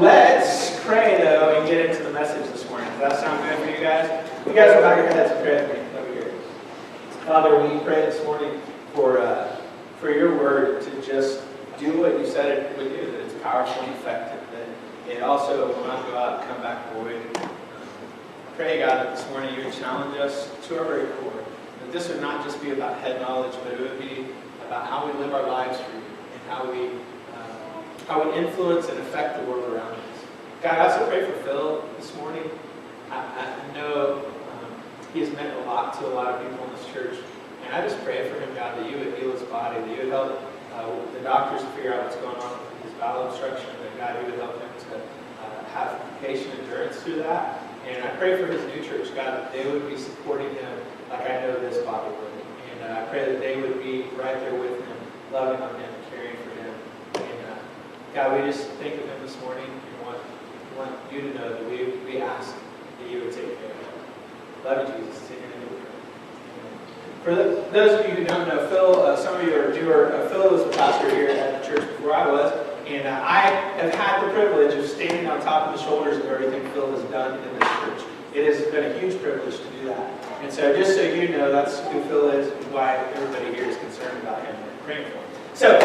Let's pray, though, and get into the message this morning. Does that sound good for you guys? You guys will bow your heads and pray with me. Let me hear it. Father, we pray this morning for your word to just do what you said it would do, that it's powerful and effective, that it also will not go out and come back void. Pray, God, that this morning you would challenge us to our very core, that this would not just be about head knowledge, but it would be about how we live our lives for you and how we influence and affect the world around us. God, I also pray for Phil this morning. I know he has meant a lot to a lot of people in this church, and I just pray for him, God, that you would heal his body, that you would help the doctors to figure out what's going on with his bowel obstruction, that God, you would help him to have patient endurance through that. And I pray for his new church, God, that they would be supporting him like I know this body would. And I pray that they would be right there with him, loving on him, caring for him. And God, we just think of him this morning and want you to know that we ask that you would take care of him. Love you, Jesus. In your name we pray. For those of you who don't know Phil, some of you are newer. Phil was the pastor here at the church before I was. And I have had the privilege of standing on top of the shoulders of everything Phil has done in this church. It has been a huge privilege to do that. And so just so you know, that's who Phil is and why everybody here is concerned about him and praying for him. So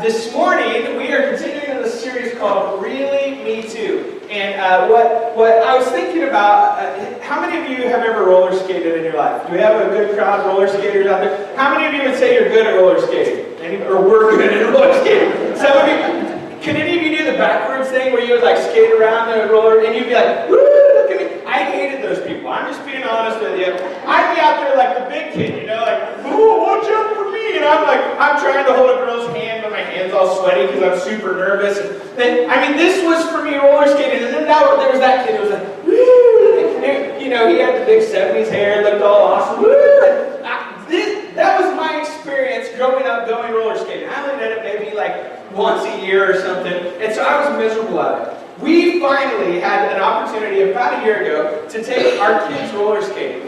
this morning, we are continuing in this series called Really Me Too. And what I was thinking about, how many of you have ever roller skated in your life? Do we have a good crowd of roller skaters out there? How many of you would say you're good at roller skating? Or were good at roller skating? Some of you. Can any of you do the backwards thing where you would like skate around the roller and you'd be like, woo, look at me? I hated those people. I'm just being honest with you. I'd be out there like the big kid, you know, like, ooh, watch out for me. And I'm trying to hold a girl's hand, but my hand's all sweaty because I'm super nervous. And then, this was for me roller skating. And then there was that kid who was like, woo. And, you know, he had the big 70s hair, looked all awesome. Woo. That was my experience growing up going roller skating. I only did it maybe like once a year or something, and so I was miserable at it. We finally had an opportunity about a year ago to take our kids roller skating.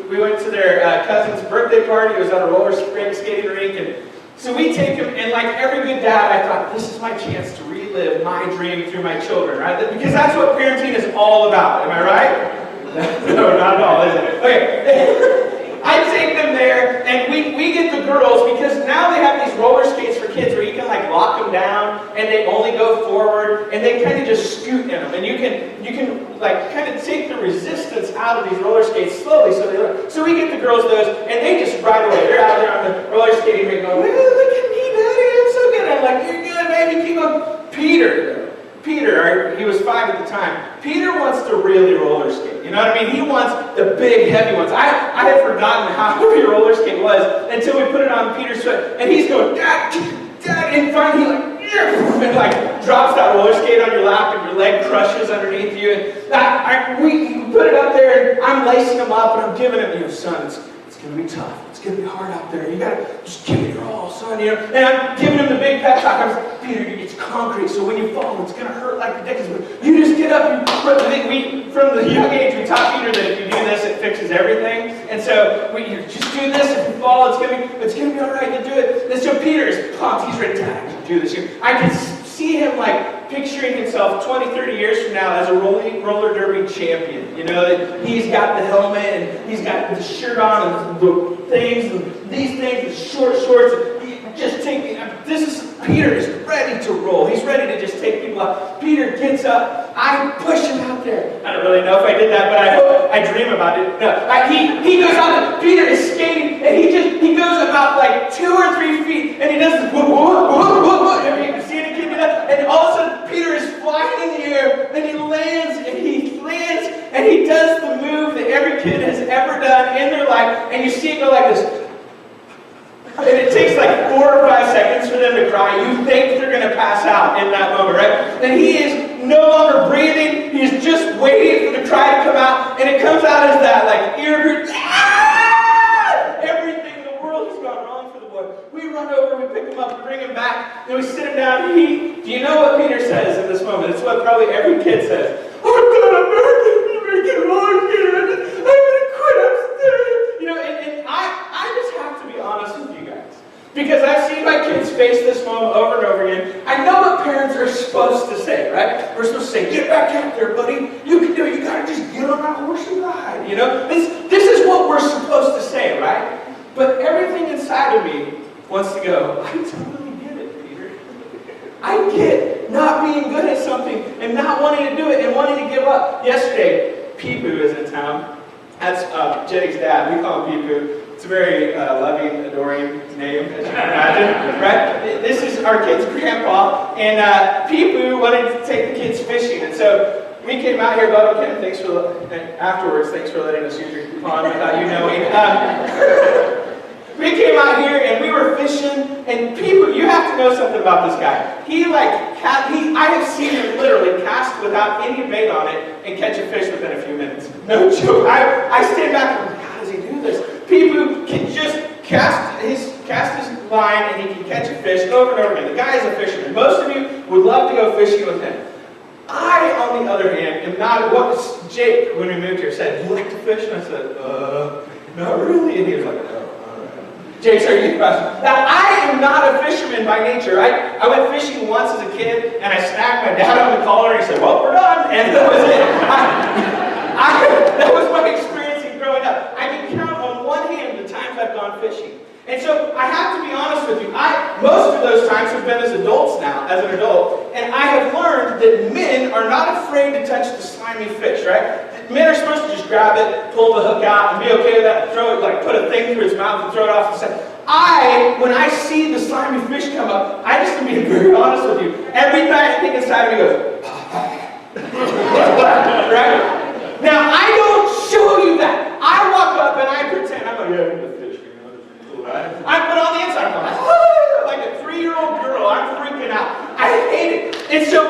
We went to their cousin's birthday party. It was at a roller skating rink, and so we take them, and like every good dad, I thought, this is my chance to relive my dream through my children, right? Because that's what parenting is all about, am I right? No, not at all, is it? Okay. I take them there, and we get the girls, because now they have these roller skates for kids where you can like lock them down, and they only go forward, and they kind of just scoot in them, and you can like kind of take the resistance out of these roller skates slowly. So we get the girls those, and they just right away, they're out there on the roller skating rink going, look at me, Daddy, I'm so good. I'm like, you're good, baby, keep on. Peter, he was 5 at the time. Peter wants to really roller skate. You know what I mean? He wants the big, heavy ones. I had forgotten how heavy roller skate was until we put it on Peter's foot. And he's going, Dad, and finally he like drops that roller skate on your lap and your leg crushes underneath you. And we put it up there, and I'm lacing him up, and I'm giving him, son, it's going to be tough. It's going to be hard out there. You got to just give it your all, son. You know? And I'm giving him the big pep talk. I'm like, Peter, it's concrete, so when you fall, it's going to hurt like ridiculous. But you just get up. From the young age, we taught Peter that if you do this, it fixes everything. And so you just do this. If you fall, it's going to be all right. You do it. And so Peter is pumped. He's ready to do this. I can see him like picturing himself 20, 30 years from now as a roller derby champion. You know, that he's got the helmet and he's got the shirt on and the things and these things, the short shorts. Peter is ready to roll. He's ready to just take people out. Peter gets up. I push him out there. I don't really know if I did that, but I dream about it. No, he goes out. Peter is skating, and he goes about like 2 or 3 feet, and he does this. Whoop, whoop, whoop, whoop, whoop. Have you seen a kid do that? And all of a sudden, Peter is flying in the air, and he lands, and he does the move that every kid has ever done in their life, and you see it go like this. And it takes like 4 or 5 seconds for them to cry. You think they're going to pass out in that moment, right? And he is no longer breathing. He's just waiting for the cry to come out. And it comes out as that like ear. Everything in the world has gone wrong for the boy. We run over, we pick him up, we bring him back, and we sit him down. Do you know what Peter says in this moment? It's what probably every kid says. Oh, God, I'm not going to be roller skater. I'm going to quit. I'm staying. You know, and I just have to be honest with you guys. Because I've seen my kids face this moment over and over again. I know what parents are supposed to say, right? We're supposed to say, get back out there, buddy. You can do it. You got to just get on that horse and ride. You know, this is what we're supposed to say, right? But everything inside of me wants to go, I totally get it, Peter. I get not being good at something and not wanting to do it and wanting to give up. Yesterday, Peepoo is in town. That's Jenny's dad. We call him Peepoo. It's a very loving, adoring name, as you can imagine, right? This is our kid's grandpa, and Peepoo wanted to take the kids fishing, and so we came out here, Bubba, Ken, thanks for letting us use your pond without you knowing. We came out here and we were fishing, and Peepoo, you have to know something about this guy. I have seen him literally cast without any bait on it and catch a fish within a few minutes. No joke. I stand back and I'm like, how does he do this? Peepoo can just cast his line and he can catch a fish over and over again. The guy is a fisherman. Most of you would love to go fishing with him. I, on the other hand, am not. What was Jake, when we moved here, said, you like to fish? And I said, not really. And he was like, oh. Jake, sorry, you question. Now, I am not a fisherman by nature. I went fishing once as a kid, and I snagged my dad on the collar, and he said, well, we're done. And that was it. That was my experience in growing up. I can count on one hand the times I've gone fishing. And so I have to be honest with you. Most of those times have been as adults now, as an adult, and I have learned that men are not afraid to touch the slimy fish, right? Men are supposed to just grab it, pull the hook out, and be okay with that, throw it, like put a thing through its mouth and throw it off the side. When I see the slimy fish come up, I just, to be very honest with you, every thing inside of me goes, right? Now, I don't show you that. I walk up and I pretend, I'm like, yeah, the fish, you know, but on the inside, I'm like a 3-year-old girl, I'm freaking out. I hate it. And so,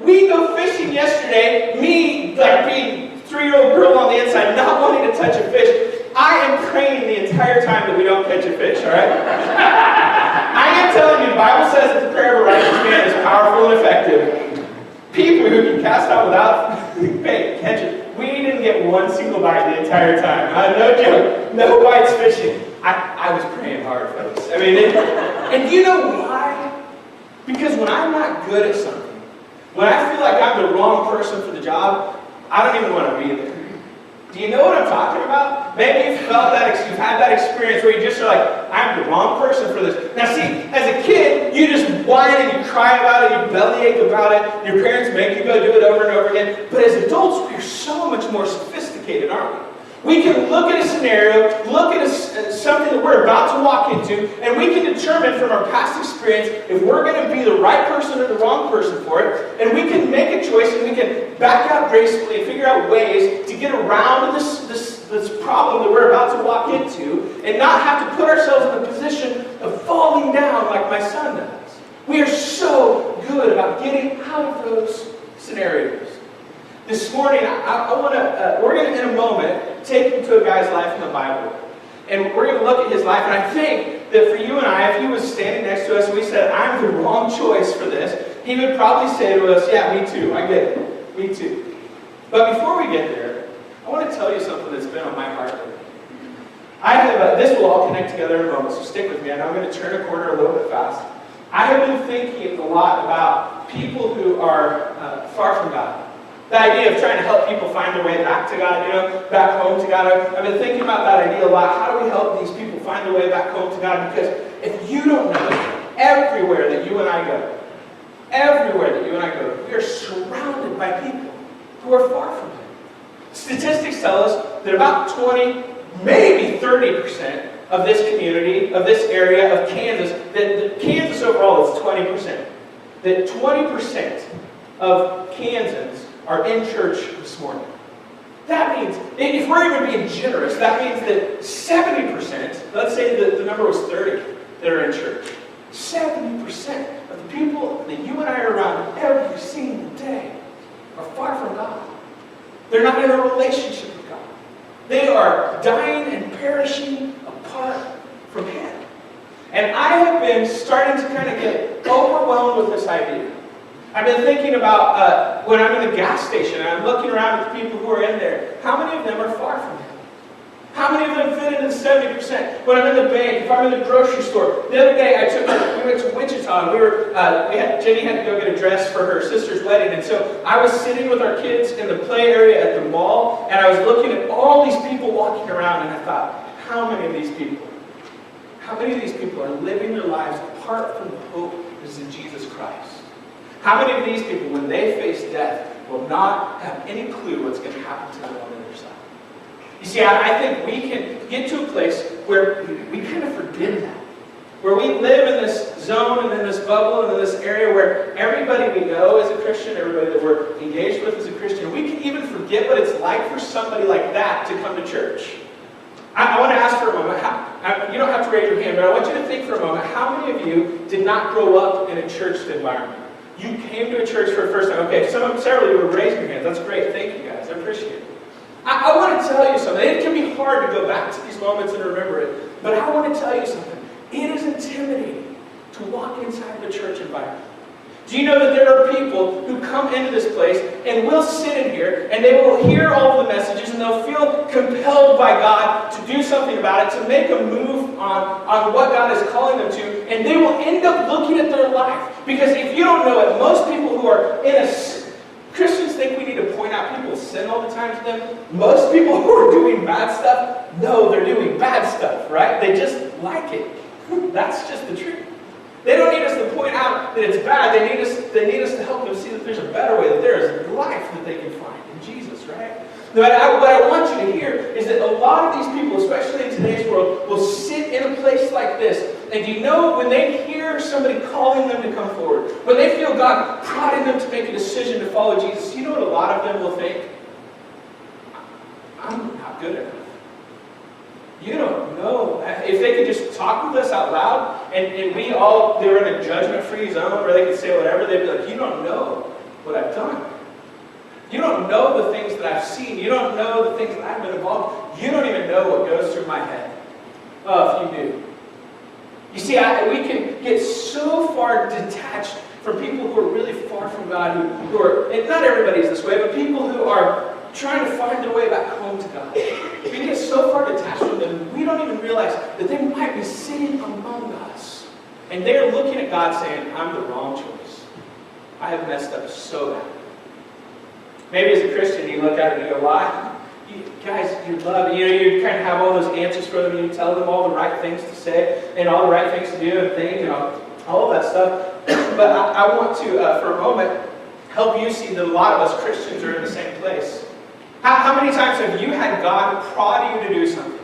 we go fishing yesterday, me, like being 3-year-old girl on the inside, not wanting to touch a fish. I am praying the entire time that we don't catch a fish, all right? I am telling you, the Bible says that the prayer of a righteous man is powerful and effective. People who can cast out without bait, catch it. We didn't get one single bite the entire time. No joke. No bites fishing. I was praying hard, folks. I mean, and do you know why? Because when I'm not good at something, when I feel like I'm the wrong person for the job, I don't even want to be there. Do you know what I'm talking about? Maybe you've felt that, you've had that experience where you just are like, I'm the wrong person for this. Now see, as a kid, you just whine and you cry about it, you bellyache about it, your parents make you go do it over and over again. But as adults, we're so much more sophisticated, aren't we? We can look at a scenario, look at something that we're about to walk into, and we can determine from our past experience if we're going to be the right person or the wrong person for it, and we can make a choice and we can back out gracefully and figure out ways to get around this problem that we're about to walk into and not have to put ourselves in the position of falling down like my son does. We are so good about getting out of those scenarios. This morning, we're going to, in a moment, take you to a guy's life in the Bible. And we're going to look at his life, and I think that for you and I, if he was standing next to us and we said, I'm the wrong choice for this, he would probably say to us, yeah, me too, I get it, me too. But before we get there, I want to tell you something that's been on my heart lately. This will all connect together in a moment, so stick with me. I know I'm going to turn a corner a little bit fast. I have been thinking a lot about people who are far from God. The idea of trying to help people find their way back to God, back home to God. I've been thinking about that idea a lot. How do we help these people find their way back home to God? Because if you don't know it, everywhere that you and I go, we are surrounded by people who are far from Him. Statistics tell us that about 20, maybe 30% of this community, of this area of Kansas, that Kansas overall is 20%. That 20% of Kansans are in church this morning. That means, if we're even being generous, that means that 70%, let's say that the number was 30 that are in church, 70% of the people that you and I are around every single day are far from God. They're not in a relationship with God. They are dying and perishing apart from Him. And I have been starting to kind of get overwhelmed with this idea. I've been thinking about when I'm in the gas station and I'm looking around at the people who are in there, how many of them are far from Him? How many of them fit into the 70%? When I'm in the bank, if I'm in the grocery store. The other day, we went to Wichita, and Jenny had to go get a dress for her sister's wedding, and so I was sitting with our kids in the play area at the mall, and I was looking at all these people walking around, and I thought, how many of these people are living their lives apart from the hope that is in Jesus Christ? How many of these people, when they face death, will not have any clue what's going to happen to them on the other side? You see, I think we can get to a place where we kind of forget that. Where we live in this zone and in this bubble and in this area where everybody we know is a Christian, everybody that we're engaged with is a Christian. We can even forget what it's like for somebody like that to come to church. I want to ask for a moment, you don't have to raise your hand, but I want you to think for a moment, how many of you did not grow up in a church environment? You came to a church for the first time. Okay, several of you were raising your hands. That's great. Thank you guys. I appreciate it. I want to tell you something. It can be hard to go back to these moments and remember it. But I want to tell you something. It is intimidating to walk inside of a church environment. Do you know that there are people who come into this place and will sit in here and they will hear all of the messages and they'll feel compelled by God to do something about it, to make a move on what God is calling them to, and they will end up looking at their life. Because if you don't know it, most people who are Christians think we need to point out people's sin all the time to them. Most people who are doing bad stuff know they're doing bad stuff, right? They just like it. That's just the truth. They don't need us to point out that it's bad. They need us to help them see that there's a better way, that there is life that they can find in Jesus, right? What I want you to hear is that a lot of these people, especially in today's world, will sit in a place like this. And do you know, when they hear somebody calling them to come forward, when they feel God prodding them to make a decision to follow Jesus, you know what a lot of them will think? I'm not good enough. You don't know. If they could just talk with us out loud, and they were in a judgment-free zone where they could say whatever, they'd be like, you don't know what I've done. You don't know the things that I've seen. You don't know the things that I've been involved in. You don't even know what goes through my head. Oh, if you knew. You see, we can get so far detached from people who are really far from God, who are, and not everybody's this way, but people who are trying to find their way back home to God. We get so far detached from them, we don't even realize that they might be sitting among us. And they're looking at God saying, I'm the wrong choice. I have messed up so bad. Maybe as a Christian, you look at it and you go, why? Guys, you love, you kind of have all those answers for them, and you tell them all the right things to say, and all the right things to do, and think, all of that stuff. But I want to, for a moment, help you see that a lot of us Christians are in the same place. How many times have you had God prod you to do something?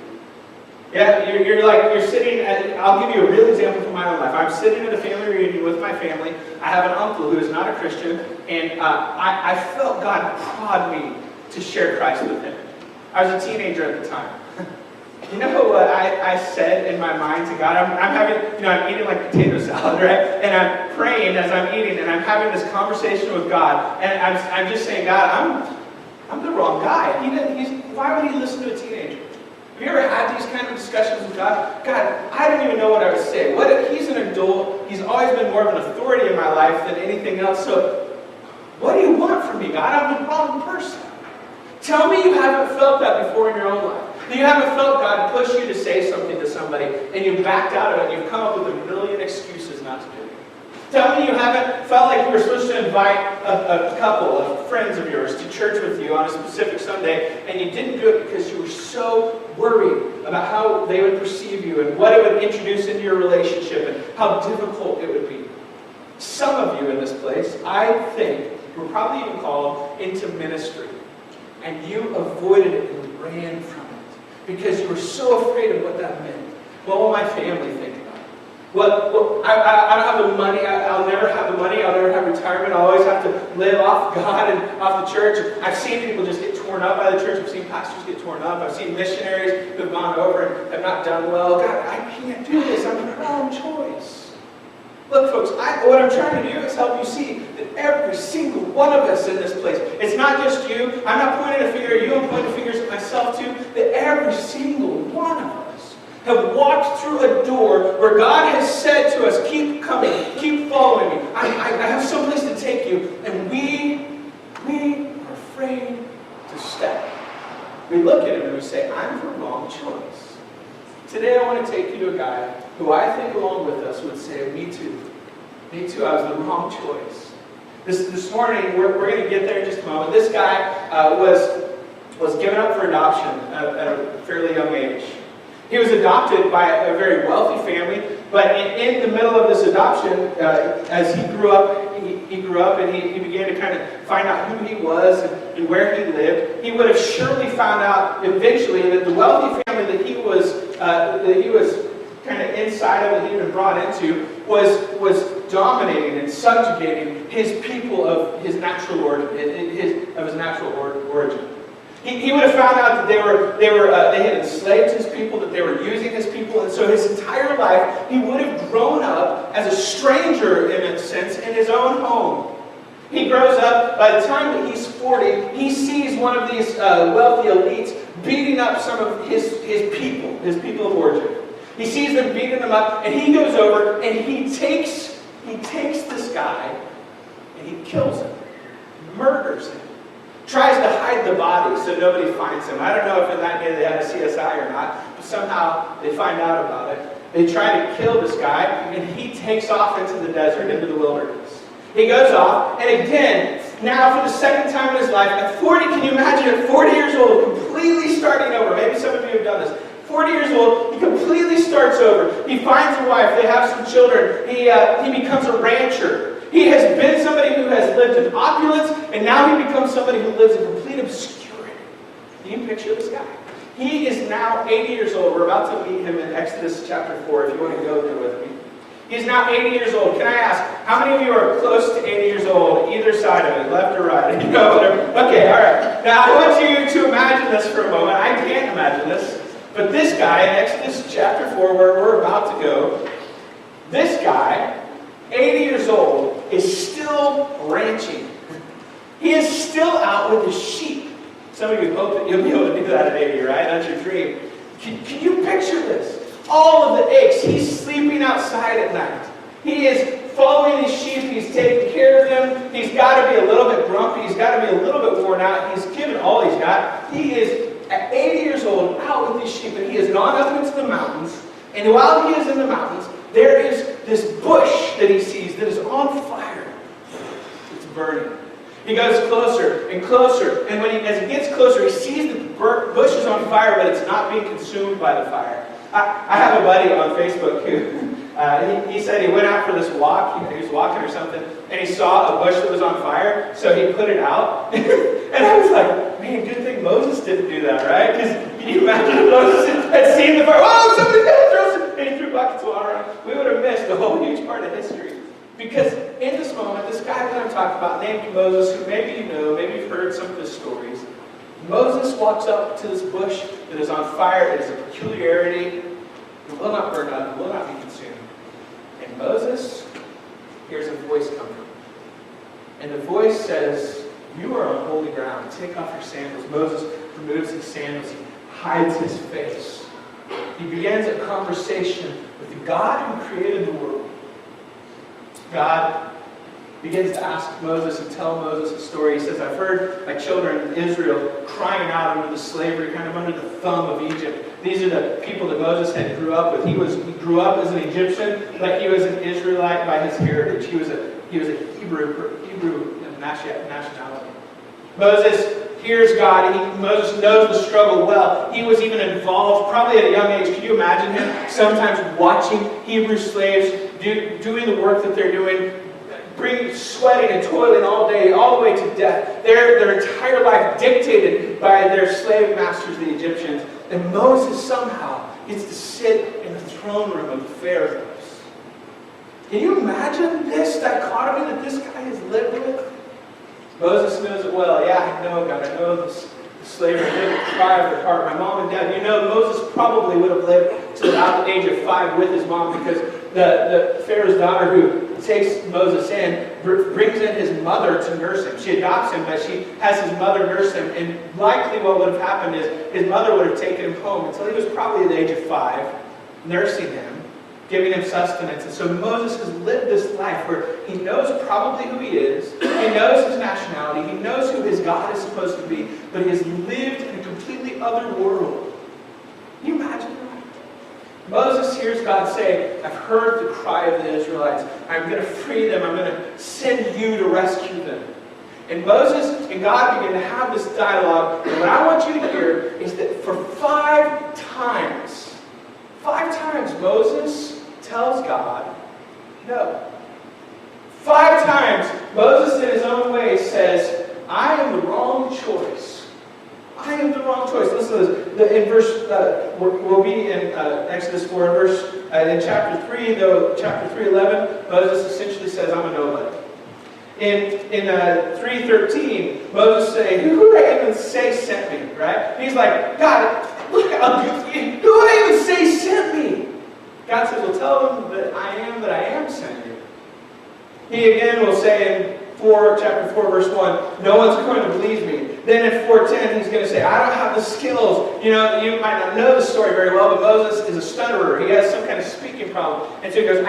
Yeah, you're sitting I'll give you a real example from my own life. I'm sitting at a family reunion with my family. I have an uncle who is not a Christian, and I felt God prod me to share Christ with him. I was a teenager at the time. You know what I said in my mind to God? I'm having, I'm eating like potato salad, right? And I'm praying as I'm eating, and I'm having this conversation with God, and I'm just saying, God, I'm the wrong guy. Why would he listen to a teenager? Have you ever had these kind of discussions with God? God, I don't even know what I would say. He's an adult. He's always been more of an authority in my life than anything else. So what do you want from me, God? I'm the wrong person. Tell me you haven't felt that before in your own life. That you haven't felt God push you to say something to somebody and you backed out of it and you've come up with a million excuses not to do it. Tell me you haven't felt like you were supposed to invite a couple of friends of yours to church with you on a specific Sunday, and you didn't do it because you were so worried about how they would perceive you and what it would introduce into your relationship and how difficult it would be. Some of you in this place, I think, were probably even called into ministry, and you avoided it and ran from it because you were so afraid of what that meant. What will my family think? Well, I don't have the money. I'll never have the money. I'll never have retirement. I'll always have to live off God and off the church. I've seen people just get torn up by the church. I've seen pastors get torn up. I've seen missionaries who have gone over and have not done well. God, I can't do this. I'm the wrong choice. Look, folks, what I'm trying to do is help you see that every single one of us in this place, it's not just you. I'm not pointing a finger at you. I'm pointing fingers at myself too. That every single one of us have walked through a door where God has said to us, keep coming, keep following me. I have someplace to take you. And we are afraid to step. we look at him and we say, I'm the wrong choice. Today I want to take you to a guy who I think along with us would say, me too. Me too, I was the wrong choice. This morning, we're going to get there in just a moment. This guy was given up for adoption at a fairly young age. He was adopted by a very wealthy family, but in the middle of this adoption, as he grew up, he grew up and he began to kind of find out who he was and where he lived. He would have surely found out eventually that the wealthy family that he was kind of inside of, that he had been brought into, was dominating and subjugating his people of his natural origin. He would have found out that they had enslaved his people, that they were using his people, and so his entire life he would have grown up as a stranger in a sense in his own home. He grows up, by the time that he's 40, he sees one of these wealthy elites beating up some of his people of origin. He sees them beating them up, and he goes over and he takes this guy and he kills him, murders him, tries to hide the body so nobody finds him. I don't know if in that day they had a CSI or not, but somehow they find out about it. They try to kill this guy, and he takes off into the desert, into the wilderness. He goes off, and again, now for the second time in his life, at 40, can you imagine at 40 years old, completely starting over? Maybe some of you have done this. 40 years old, he completely starts over. He finds a wife, they have some children. He becomes a rancher. He has been somebody who has lived in opulence, and now he becomes somebody who lives in complete obscurity. Can you picture this guy? He is now 80 years old. We're about to meet him in Exodus chapter 4, if you want to go there with me. He's now 80 years old. Can I ask, how many of you are close to 80 years old, either side of it, left or right? You know, whatever. Okay, all right. Now, I want you to imagine this for a moment. I can't imagine this. But this guy, in Exodus chapter 4, where we're about to go, this guy, 80 years old, is still ranching. He is still out with his sheep. Some of you hope that you'll be able to do that at 80, right? That's your dream. Can you picture this? All of the aches. He's sleeping outside at night. He is following his sheep. He's taking care of them. He's got to be a little bit grumpy. He's got to be a little bit worn out. He's given all he's got. He is, at 80 years old, out with his sheep, and he has gone up into the mountains. And while he is in the mountains, there is this bush that he sees that is on fire. It's burning. He goes closer and closer, and as he gets closer, he sees the bush is on fire, but it's not being consumed by the fire. I have a buddy on Facebook who he said he went out for this walk. He was walking or something, and he saw a bush that was on fire, so he put it out. And I was like, man, good thing Moses didn't do that, right? Because can you imagine if Moses had seen the fire? Oh, somebody's going to throw some, and he threw buckets of water on. We would have missed a whole huge part of history. Because in this moment, this guy that I'm talking about, named Moses, who maybe you know, maybe you've heard some of his stories, Moses walks up to this bush that is on fire. It is a peculiarity. It will not burn up. It will not be consumed. And Moses hears a voice coming. And the voice says, you are on holy ground. Take off your sandals. Moses removes his sandals. He hides his face. He begins a conversation with the God who created the world. God begins to ask Moses and tell Moses a story. He says, I've heard my children in Israel crying out under the slavery, kind of under the thumb of Egypt. These are the people that Moses had grew up with. He grew up as an Egyptian, but he was an Israelite by his heritage. He was a Hebrew nationality. Moses hears God, and Moses knows the struggle well. He was even involved, probably at a young age. Can you imagine him sometimes watching Hebrew slaves doing the work that they're doing, sweating and toiling all day, all the way to death. Their entire life dictated by their slave masters, the Egyptians. And Moses somehow gets to sit in the throne room of the pharaohs. Can you imagine this dichotomy that this guy has lived with? Moses knows it well. Yeah, I know, God. I know this slavery. I know the cry of their heart. My mom and dad. You know, Moses probably would have lived to about the age of 5 with his mom, because the Pharaoh's daughter who takes Moses in brings in his mother to nurse him. She adopts him, but she has his mother nurse him. And likely what would have happened is his mother would have taken him home until he was probably the age of 5, nursing him, giving him sustenance. And so Moses has lived this life where he knows probably who he is, he knows his nationality, he knows who his God is supposed to be, but he has lived in a completely other world. Can you imagine that? Moses hears God say, I've heard the cry of the Israelites. I'm going to free them. I'm going to send you to rescue them. And Moses and God begin to have this dialogue. And what I want you to hear is that for 5 times, Moses tells God, no. 5 times, Moses in his own way says, I am the wrong choice. I am the wrong choice. Listen to this. In verse, we'll be in Exodus 4, in chapter 3, though, chapter 3:11, Moses essentially says, I'm a nobody. In 3:13, Moses saying, who would I even say sent me? Right? He's like, God, look, who would I even say sent me? God says, well, tell them that I am sent you. He again will say in chapter 4, verse 1, no one's going to believe me. Then in 4:10, he's going to say, I don't have the skills. You know, you might not know the story very well, but Moses is a stutterer. He has some kind of speaking problem. And so he goes,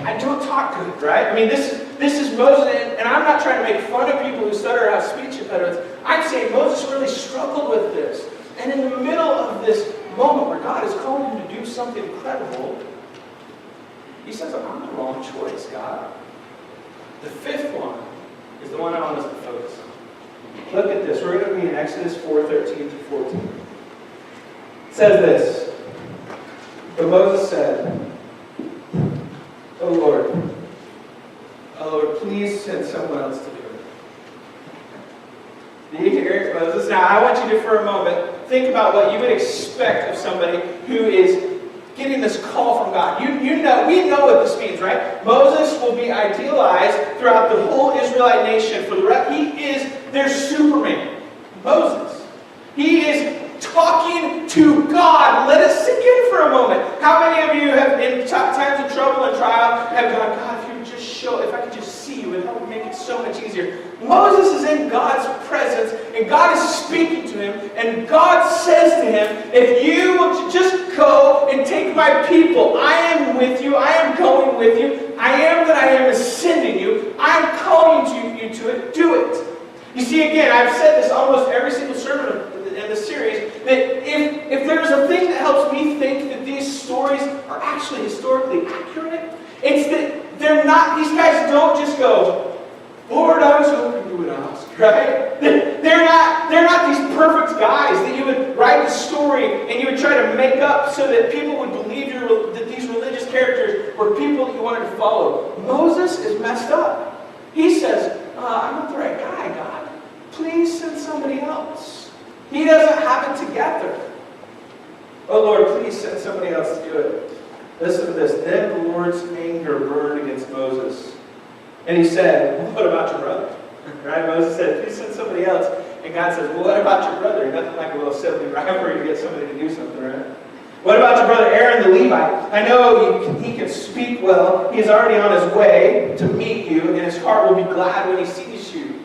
I don't talk good, right? I mean, this is Moses, and I'm not trying to make fun of people who stutter or have speech impediments. I'm saying Moses really struggled with this. And in the middle of this moment where God is calling him to do something incredible, he says, I'm the wrong choice, God. The 5th one is the one I want us to focus on. Look at this. We're going to be in Exodus 4:13-14. It says this. But Moses said, Oh Lord, please send someone else to do it. Do you hear it, Moses? Now, I want you to, for a moment, think about what you would expect of somebody who is getting this call from God. We know what this means, right? Moses will be idealized throughout the whole Israelite nation. He is their Superman. Moses. He is talking to God. Let it sink in for a moment. How many of you have, in times of trouble and trial, have gone, God, if you would just show, if I could just see you, it would make it so much easier. Moses is in God's presence, and God is speaking to him, and God says to him, if you will just go and take my people, I am with you, I am going with you, I am that I am is sending you, I am calling you to it, do it. You see, again, I've said this almost every single sermon in this series, that if there's a thing that helps me think that these stories are actually historically accurate, it's that these guys don't just go, Lord, I was hoping you would ask, right? They're not these perfect guys that you would write the story and you would try to make up so that people would believe that these religious characters were people that you wanted to follow. Moses is messed up. He says, I'm not the right guy, God. Please send somebody else. He doesn't have it together. Oh Lord, please send somebody else to do it. Listen to this. Then the Lord's anger burned against Moses. And he said, well, what about your brother? Right? Moses said, please send somebody else. And God says, well, what about your brother? Nothing like a little sibling rivalry to get somebody to do something, right? What about your brother Aaron the Levite? I know he can speak well. He is already on his way to meet you, and his heart will be glad when he sees you.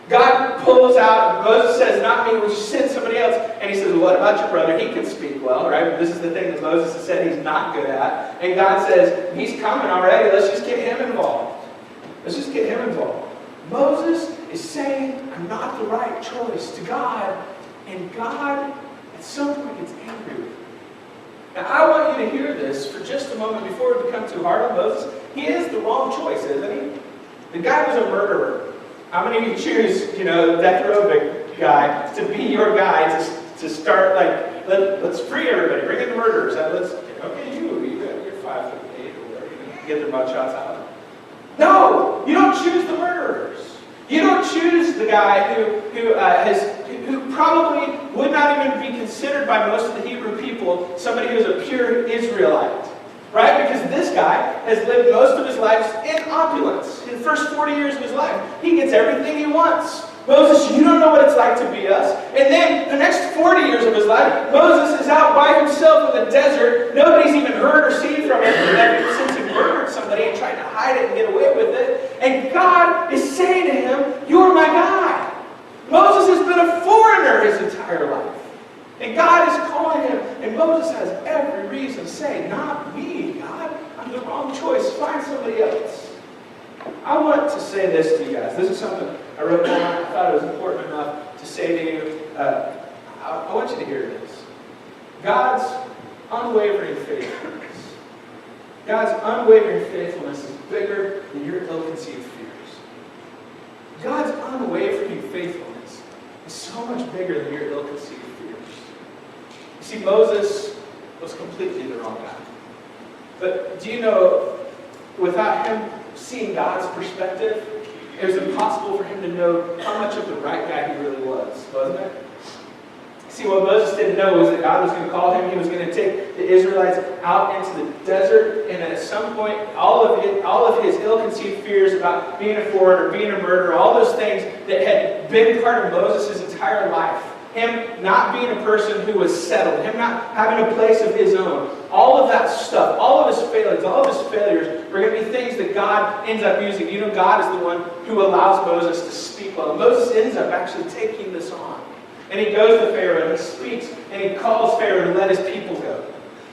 God pulls out, Moses says, not me, would you send somebody else? And he says, well, what about your brother? He can speak well, right? This is the thing that Moses has said he's not good at. And God says, he's coming already. Let's just get him involved. Let's just get him involved. Moses is saying, I'm not the right choice to God. And God, at some point, gets angry with him. Now, I want you to hear this for just a moment before we become too hard on Moses. He is the wrong choice, isn't he? The guy was a murderer. How many of you choose, death row guy to be your guy to start, let's free everybody, bring in the murderers. You're 5'8" or whatever. You can get their butt shots out. No, you don't choose the murderers. You don't choose the guy who probably would not even be considered by most of the Hebrew people somebody who is a pure Israelite. Right? Because this guy has lived most of his life in opulence. In the first 40 years of his life, he gets everything he wants. Moses, you don't know what it's like to be us. And then the next 40 years of his life, Moses is out by himself in the desert. Nobody's even heard or seen from him since he murdered somebody and tried to hide it and get away with it. And God is saying to him, you're my guy. Moses has been a foreigner his entire life. And God is calling him, and Moses has every reason to say, not me, God. I'm the wrong choice. Find somebody else. I want to say this to you guys. This is something I wrote down. I thought it was important enough to say to you. I want you to hear this. God's unwavering faithfulness. God's unwavering faithfulness is bigger than your ill-conceived fears. God's unwavering faithfulness is so much bigger than your ill-conceived fears. You see, Moses was completely the wrong guy. But do you know, without him seeing God's perspective, it was impossible for him to know how much of the right guy he really was, wasn't it? See, what Moses didn't know was that God was going to call him. He was going to take the Israelites out into the desert, and at some point, all of his ill-conceived fears about being a foreigner, being a murderer, all those things that had been part of Moses' entire life, him not being a person who was settled, him not having a place of his own, all of that stuff, all of his failings, all of his failures were going to be things that God ends up using. You know, God is the one who allows Moses to speak well. Moses ends up actually taking this on. And he goes to Pharaoh and he speaks and he calls Pharaoh to let his people go.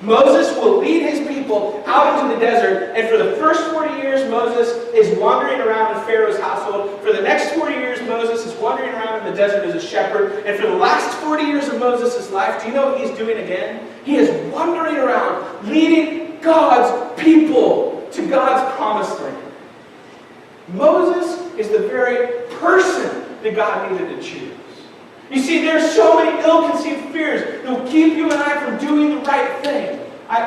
Moses will lead his people out into the desert, and for the first 40 years Moses is wandering around in Pharaoh's household. For the next 40 years Moses is wandering around in the desert as a shepherd. And for the last 40 years of Moses' life, do you know what he's doing again? He is wandering around, leading God's people to God's promised land. Moses is the very person that God needed to choose. You see, there's so many ill-conceived fears that will keep you and I from doing the right thing. I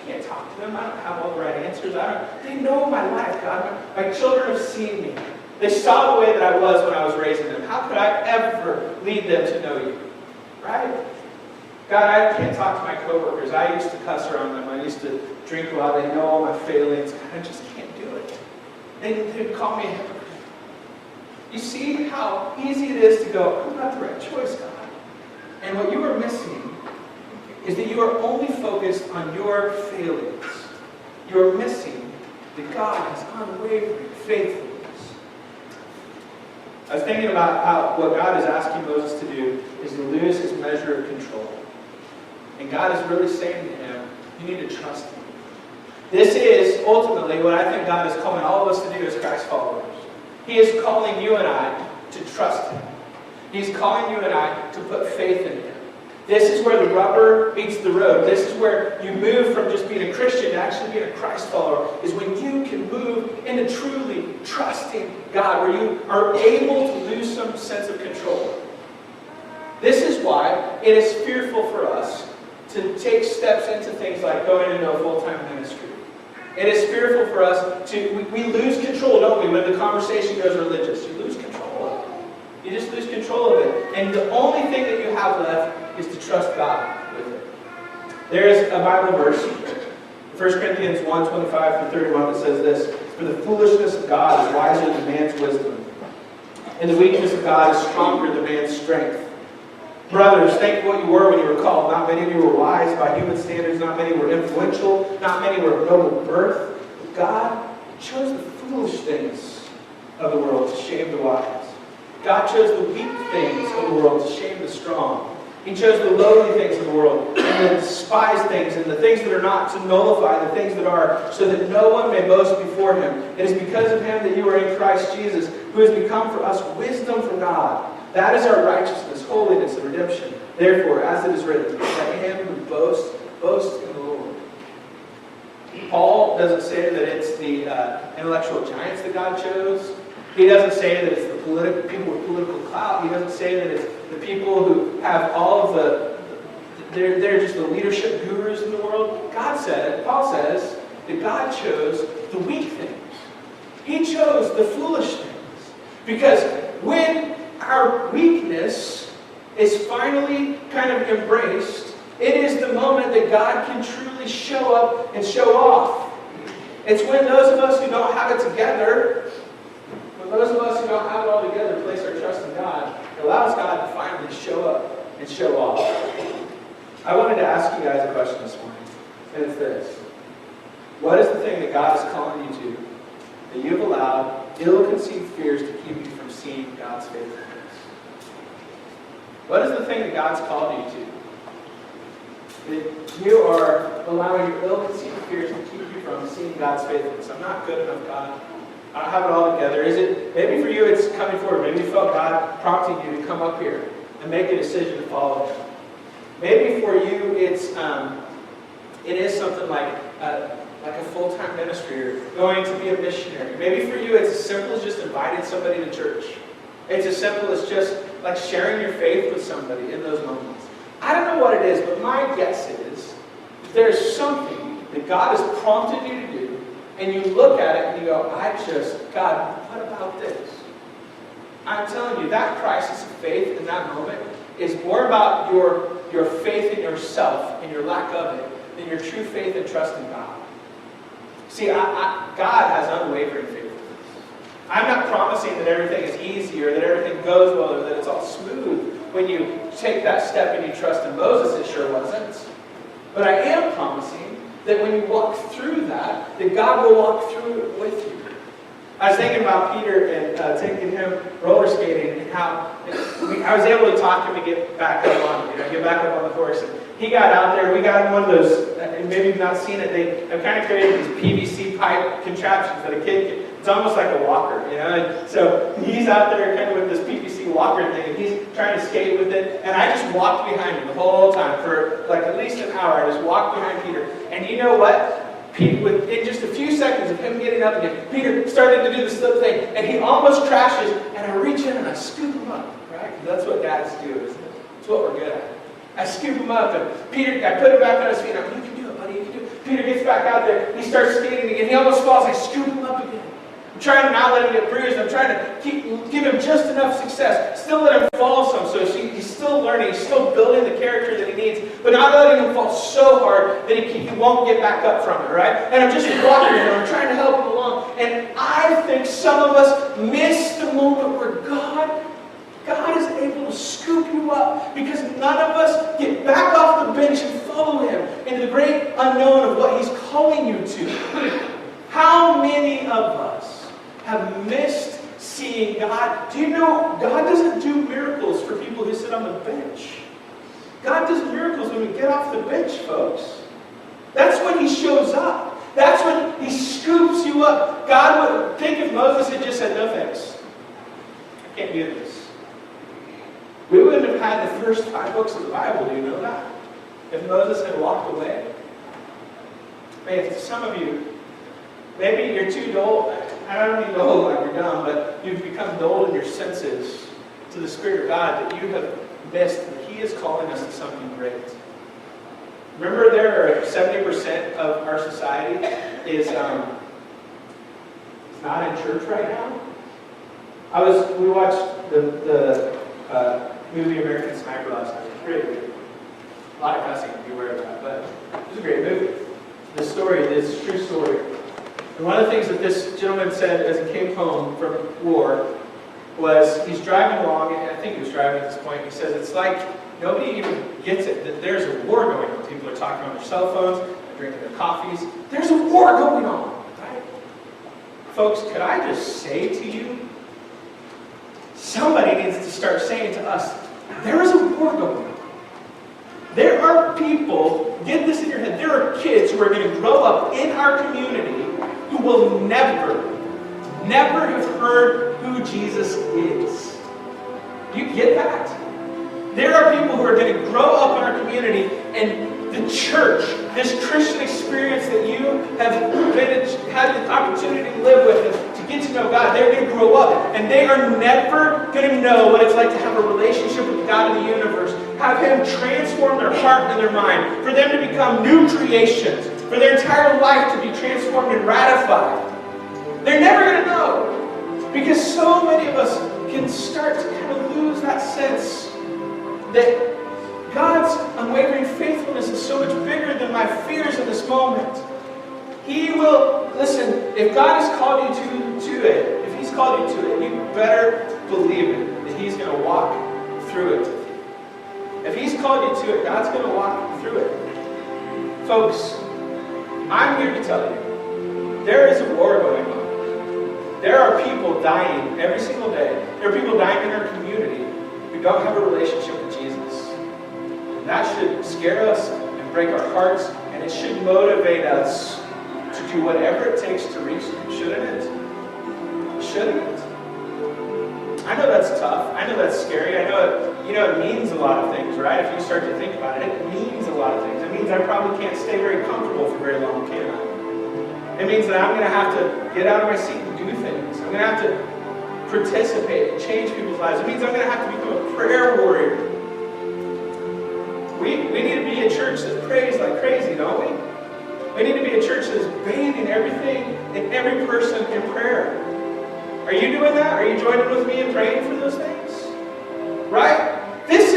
can't talk to them. I don't have all the right answers. They know my life, God. My children have seen me. They saw the way that I was when I was raising them. How could I ever lead them to know you? Right? God, I can't talk to my coworkers. I used to cuss around them. I used to drink a lot. They know all my failings. I just can't do it. They'd call me a hypocrite. You see how easy it is to go, I'm not the right choice, God. And what you are missing is that you are only focused on your failings. You are missing that God has unwavering faithfulness. I was thinking about how what God is asking Moses to do is to lose his measure of control. And God is really saying to him, you need to trust me. This is ultimately what I think God is calling all of us to do as Christ followers. He is calling you and I to trust him. He's calling you and I to put faith in him. This is where the rubber meets the road. This is where you move from just being a Christian to actually being a Christ follower, is when you can move into truly trusting God, where you are able to lose some sense of control. This is why it is fearful for us to take steps into things like going into a full-time ministry. It is fearful for us we lose control, don't we, when the conversation goes religious. You lose control of it. You just lose control of it. And the only thing that you have left is to trust God with it. There is a Bible verse, 1 Corinthians 1:25-31, that says this, for the foolishness of God is wiser than man's wisdom, and the weakness of God is stronger than man's strength. Brothers, think what you were when you were called. Not many of you were wise by human standards. Not many were influential. Not many were of noble birth. But God chose the foolish things of the world to shame the wise. God chose the weak things of the world to shame the strong. He chose the lowly things of the world and the despised things and the things that are not to nullify the things that are, so that no one may boast before him. It is because of him that you are in Christ Jesus, who has become for us wisdom from God. That is our righteousness, holiness, and redemption. Therefore, as it is written, let him who boasts, boast in the Lord. Paul doesn't say that it's the intellectual giants that God chose. He doesn't say that it's the people with political clout. He doesn't say that it's the people who have all of they're just the leadership gurus in the world. Paul says that God chose the weak things. He chose the foolish things. Because when our weakness is finally kind of embraced, it is the moment that God can truly show up and show off. It's when those of us who don't have it together, when those of us who don't have it all together place our trust in God, it allows God to finally show up and show off. I wanted to ask you guys a question this morning, and it's this. What is the thing that God is calling you to that you've allowed ill-conceived fears to keep you from seeing God's faithfulness? What is the thing that God's called you to that you are allowing your ill-conceived fears to keep you from seeing God's faithfulness? I'm not good enough, God. I don't have it all together. Is it, maybe for you it's coming forward. Maybe you felt God prompting you to come up here and make a decision to follow Him. Maybe for you it is something like a full-time ministry or going to be a missionary. Maybe for you it's as simple as just inviting somebody to church. It's as simple as just like sharing your faith with somebody in those moments. I don't know what it is, but my guess is there's something that God has prompted you to do, and you look at it and you go, God, what about this? I'm telling you, that crisis of faith in that moment is more about your faith in yourself and your lack of it than your true faith and trust in God. See, God has unwavering faithfulness. I'm not promising that everything is easy or that everything goes well or that it's all smooth when you take that step and you trust in Moses. It sure wasn't. But I am promising that when you walk through that God will walk through it with you. I was thinking about Peter and taking him roller skating and how I was able to talk him to get back up on the horse. And he got out there. We got him one of those, and maybe you've not seen it, they have kind of created these PVC pipe contraptions that a kid can, it's almost like a walker, And so he's out there kind of with this PVC walker thing, and he's trying to skate with it. And I just walked behind him the whole time for like at least an hour. I just walked behind Peter. And you know what? In just a few seconds of him getting up again, Peter started to do the slip thing, and he almost crashes, and I reach in and I scoop him up, right? That's what dads do, isn't it? It's what we're good at. I scoop him up, and I put him back on his feet. I'm like, you can do it, buddy, you can do it. Peter gets back out there, he starts skating again, he almost falls, I scoop him up again. I'm trying to not let him get bruised. I'm trying to give him just enough success. Still let him fall some, so he's still learning. He's still building the character that he needs, but not letting him fall so hard that he won't get back up from it, right? And I'm just walking him. I'm trying to help him along. And I think some of us miss the moment where God is able to scoop you up because none of us get back off the bench and follow Him into the great unknown of what He's calling you to. How many of us have missed seeing God? Do you know God doesn't do miracles for people who sit on the bench? God does miracles when we get off the bench, folks. That's when He shows up. That's when He scoops you up. God would think if Moses had just said, no thanks, I can't do this. We wouldn't have had the first 5 books of the Bible, do you know that? If Moses had walked away. Maybe to some of you, maybe you're too dull. I don't mean dull like you're dumb, but you've become dull in your senses to the Spirit of God that you have missed that He is calling us to something great. Remember, there are 70% of our society is not in church right now. We watched the movie American Sniper last night. It was really good. A lot of cussing, beware of that, but it was a great movie. This story is a true story. And one of the things that this gentleman said as he came home from war was he's driving along, and I think he was driving at this point, he says it's like nobody even gets it, that there's a war going on. People are talking on their cell phones, they're drinking their coffees. There's a war going on, right? Folks, could I just say to you, somebody needs to start saying to us, there is a war going on. There are people, get this in your head, there are kids who are going to grow up in our community who will never have heard who Jesus is. Do you get that? There are people who are going to grow up in our community, and the church, this Christian experience that you have had the opportunity to live with and to get to know God, they're going to grow up, and they are never going to know what it's like to have a relationship with the God of the universe, have Him transform their heart and their mind, for them to become new creations, for their entire life to be transformed and ratified. They're never going to know, because so many of us can start to kind of lose that sense that God's unwavering faithfulness is so much bigger than my fears in this moment. He will, listen, if God has called you to it, if He's called you to it, you better believe it, that He's going to walk through it with you. If He's called you to it, God's going to walk through it. Folks, I'm here to tell you, there is a war going on. There are people dying every single day. There are people dying in our community who don't have a relationship with Jesus. And that should scare us and break our hearts, and it should motivate us to do whatever it takes to reach them, shouldn't it? shouldn't. I know that's tough. I know that's scary. I know it means a lot of things, right? If you start to think about it, it means a lot of things. It means I probably can't stay very comfortable for very long, can I? It means that I'm going to have to get out of my seat and do things. I'm going to have to participate and change people's lives. It means I'm going to have to become a prayer warrior. We need to be a church that prays like crazy, don't we? We need to be a church that is bathing everything and every person in prayer. Are you doing that? Are you joining with me in praying for those things? Right? It's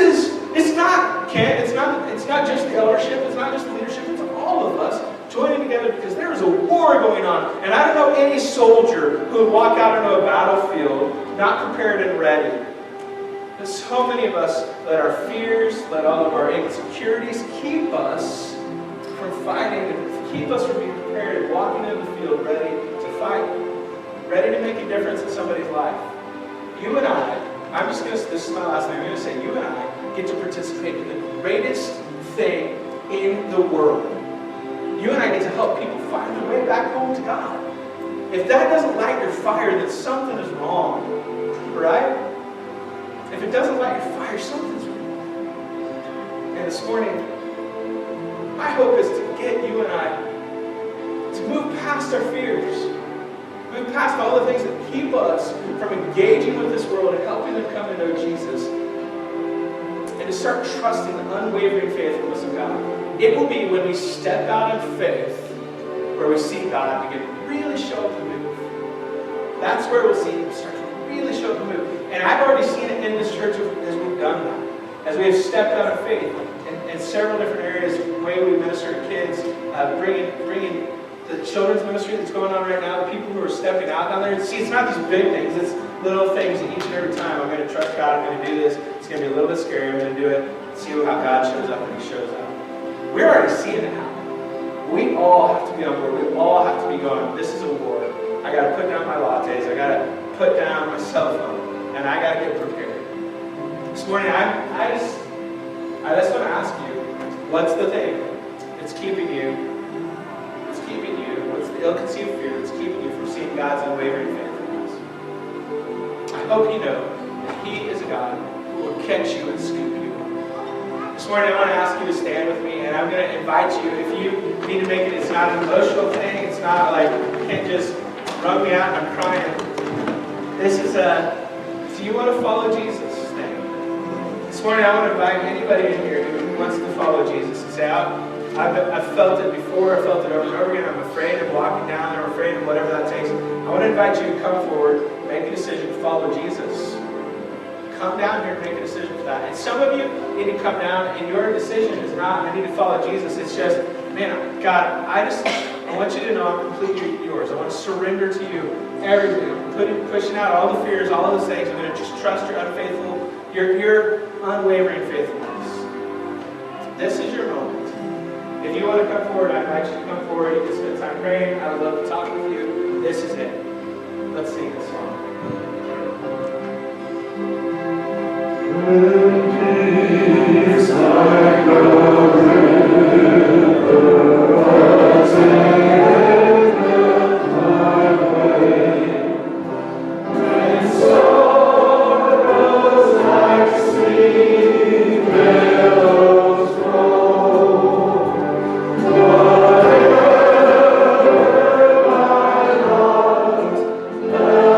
not just the eldership, it's not just the leadership, it's all of us joining together because there is a war going on. And I don't know any soldier who would walk out into a battlefield not prepared and ready. There's so many of us let our fears, let all of our insecurities keep us from fighting, and keep us from being prepared and walking into the field ready to fight, ready to make a difference in somebody's life. You and this is my last thing, I'm going to say, you and I get to participate in the greatest thing in the world. You and I get to help people find their way back home to God. If that doesn't light your fire, then something is wrong, right? If it doesn't light your fire, something's wrong. And this morning, my hope is to get you and I to move past our fears, move past all the things that keep us from engaging with this world and helping them come to know Jesus, and to start trusting the unwavering faithfulness of God. It will be when we step out in faith where we see God begin to really show up and move. That's where we'll see Him start to really show up and move. And I've already seen it in this church as we've done that. As we have stepped out of faith in several different areas, the way we minister to kids, bringing the children's ministry that's going on right now, the people who are stepping out down there. See, it's not these big things, it's little things that each and every time I'm going to trust God, I'm going to do this. It's going to be a little bit scary, I'm going to do it, see how God shows up when He shows up. We're already seeing it happen. We all have to be on board. We all have to be going, this is a war. I got to put down my lattes. I got to put down my cell phone. And I got to get prepared. This morning, I just want to ask you, what's the thing that's keeping you? What's the ill-conceived fear that's keeping you from seeing God's unwavering faithfulness? I hope you know that He is a God who will catch you and scoop you. This morning I want to ask you to stand with me, and I'm going to invite you, if you need to make it, it's not an emotional thing, it's not like, you can't just run me out and I'm crying. This is do you want to follow Jesus thing. This morning I want to invite anybody in here who wants to follow Jesus and say, I've felt it before, I've felt it over and over again, I'm afraid of walking down there, I'm afraid of whatever that takes. I want to invite you to come forward, make a decision to follow Jesus. Come down here and make a decision for that. And some of you need to come down, and your decision is not, I need to follow Jesus. It's just, man, God, I want you to know I'm completely yours. I want to surrender to you everything. Pushing out all the fears, all of those things. I'm going to just trust your your unwavering faithfulness. This is your moment. If you want to come forward, I invite you to come forward. You can spend time praying. I would love to talk with you. This is it. Let's sing this song. Peace like a river, taketh my way, when sorrows like sea billows roll. Whatever my lot, thou hast taught me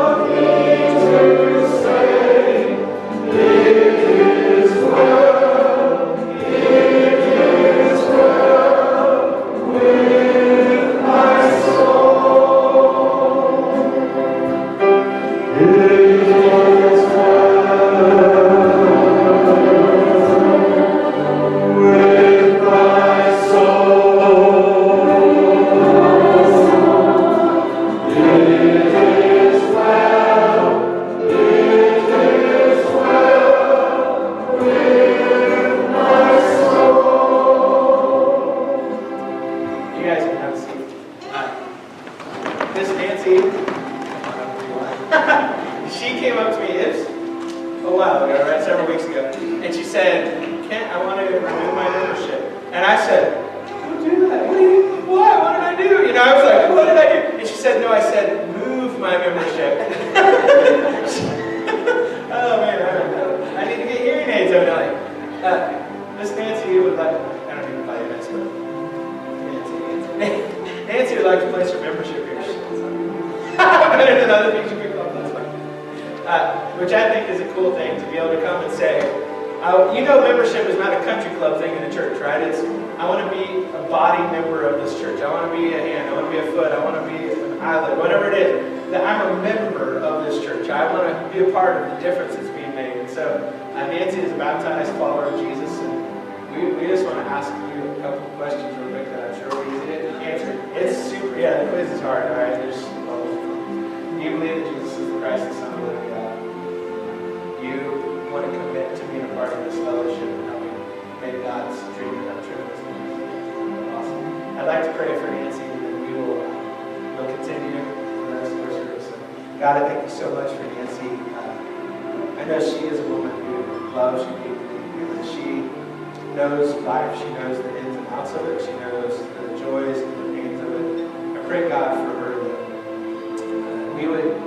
to say, it is well with my soul. It is well with my soul. It is well with my soul. You guys can have a seat. Miss Nancy, she came up to me a while ago, right, several weeks ago, and she said, Kent, I want to renew my membership. And I said, don't do that. What? What did I do? I was like, what did I do? And she said, said no, I said, move my membership. Oh man, I need to get hearing aids evidently. Miss Nancy would like, I don't even call you Miss, but Nancy would like to place her membership here. Better than other things you could call, that's fine. Which I think is a cool thing to be able to come and say, membership is not a country club thing in the church, right? It's, I want to be a body member of this church. I want to be a hand. I want to be a foot. I want to be an eyelid, whatever it is. That I'm a member of this church. I want to be a part of the difference that's being made. And so Nancy is a baptized follower of Jesus, and we just want to ask you a couple of questions real quick that I'm sure we can answer. It's super, the quiz is hard, all right? There's levels. Do you believe that Jesus is the Christ, the Son of the living God? You want to commit to being a part of this fellowship and helping make God's dream come true. Awesome. I'd like to pray for Nancy, and then we'll continue the rest of our service. God, I thank you so much for Nancy. I know she is a woman who loves you deeply, and she knows life. She knows the ins and outs of it. She knows the joys and the pains of it. I pray, God, for her that we would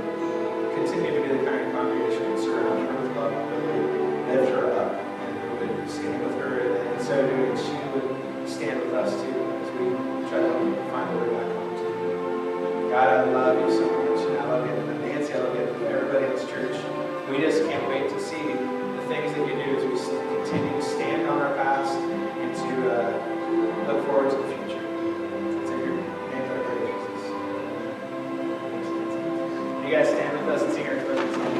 continue to be the kind of congregation that surrounds her with love, that would lift her up, and who would stand with her, and in so doing, she would stand with us too as we try to help people find the way back home to you. God, I love you so much, and I love you, and Nancy, I love you, and everybody in this church. We just can't wait to see the things that you do as we continue to stand on our past and to look forward to the future. It's in your name that I pray, Jesus. You guys stand with us and sing our closing song.